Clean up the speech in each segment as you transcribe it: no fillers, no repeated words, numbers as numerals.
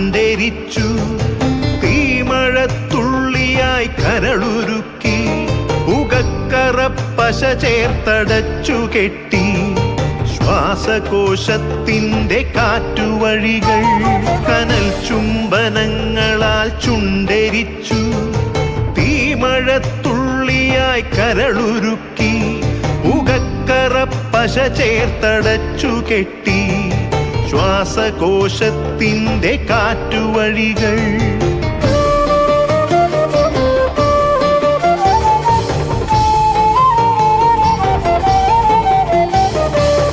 ചുണ്ടെരിച്ചു. തീമഴത്തുള്ളിയായി കരളുരുക്കി പുകക്കറപ്പശ ചേർത്തടച്ചു കെട്ടി. ശ്വാസകോശത്തിൻ്റെ കാറ്റുവഴികൾ കനൽ ചുംബനങ്ങളാൽ ചുണ്ടെരിച്ചു. തീമഴത്തുള്ളിയായി കരളുരുക്കി പുകക്കറപ്പശ ചേർത്തടച്ചു കെട്ടി. ശ്വാസകോശത്തിൻ്റെ കാറ്റുവഴികൾ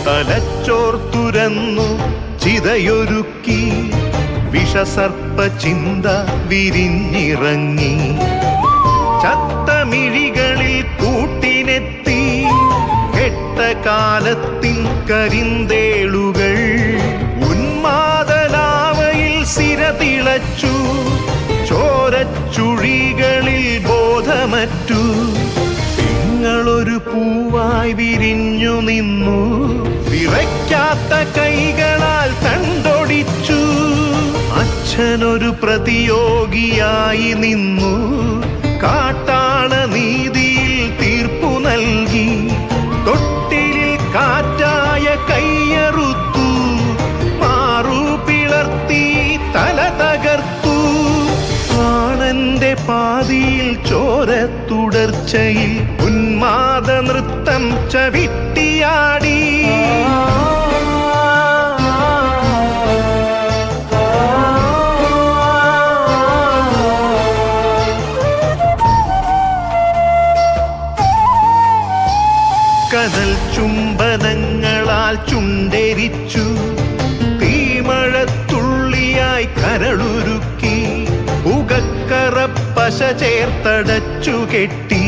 തലച്ചോർ തുരന്നു ചിതയൊരുക്കി. വിഷസർപ്പ ചിന്ത വിരിഞ്ഞിറങ്ങി. ചത്തമിഴികളിൽ കൂട്ടിനെത്തി. കെട്ട കാലത്തിൻ കരിന്തേളുകൾ ഉന്മാദലാവയിൽ സിരതിളച്ചു. ചോരച്ചുഴികളിൽ ബോധമറ്റു. നിങ്ങളൊരു പൂവായി വിരിഞ്ഞു നിന്നു. വിറയ്ക്കാത്ത കൈകളാൽ തണ്ടൊടിച്ചു. അച്ഛനൊരു പ്രതിയോഗിയായി നിന്നു. കാട്ടാള നീതിയിൽ തീർപ്പു നൽകി. തൊട്ടിലിൽ കാറ്റായ കയ്യറുത്തു. മാറു പിളർത്തി തല തകർത്തു. പ്രാണന്റെ പാതിയിൽ ചോരത്തുടർച്ചയിൽ ഉന്മാദ നൃത്തം ചവിട്ടിയാടി. കനൽ ചുംബനങ്ങളാൽ ചുണ്ടെരിച്ചു. തീമഴത്തുള്ളിയായി കരളുരുക്കി പുകക്കറപ്പശ ചേർത്തടച്ചു കെട്ടി.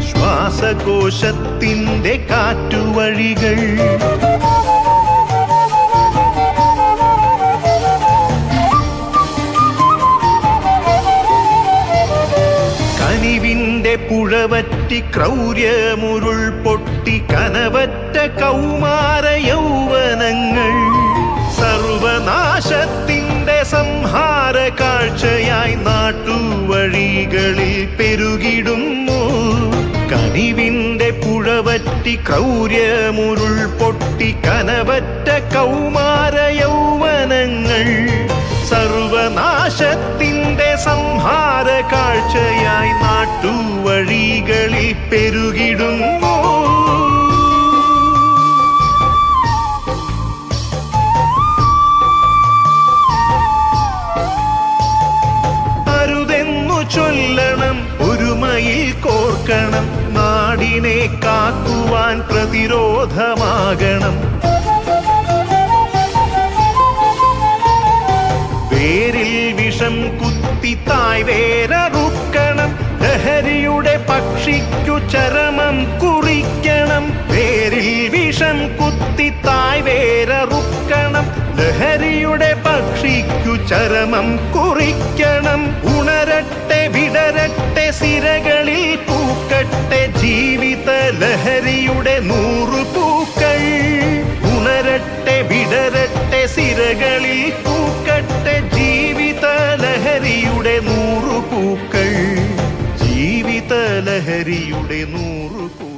ശ്വാസകോശത്തിൻ്റെ കാറ്റുവഴികൾ കനിവിൻ്റെ പുഴവറ്റി ക്രൗര്യമുരുൾ പൊട്ടി. കനവറ്റ കൗമാര യൗവനങ്ങൾ സർവനാശത്തിൻ്റെ സംഹാര കാഴ്ചയായി നാട്ടുവഴികളിൽ പെരുകിടുന്നു. കനിവിൻ്റെ പുഴവറ്റി ക്രൗര്യമുരുൾ പൊട്ടി. കനവറ്റ കൗമാര യൗവനങ്ങൾ സർവനാശത്തിൻ്റെ സംഹാര കാഴ്ചയായി നാട്ടുവഴികളിൽ പെരുകിടുന്നു. അരുതെന്നു ചൊല്ലണം, ഒരുമയിൽ കോർക്കണം. നാടിനെ കാക്കുവാൻ പ്രതിരോധമാകണം. വേരിൽ വിഷം കുത്തി തായ് വേരറുക്കണം. ലഹരിയുടെ പക്ഷിക്കു ചരമം കുറിക്കണം. വേരിൽ വിഷം കുത്തി തായ് വേരറുക്കണം. ലഹരിയുടെ പക്ഷിക്കു ചരമം കുറിക്കണം. ഉണരട്ടെ വിടരട്ടെ സിരകളിൽ പൂക്കട്ടെ ജീവിത ലഹരിയുടെ 100 പൂക്കൾ. ഉണരട്ടെ വിടരട്ടെ സിരകളിൽ പൂക്കട്ടെ ജീവിത ലഹരിയുടെ 100 പൂക്കൾ. ജീവിത ലഹരിയുടെ 100 പൂക്കൾ.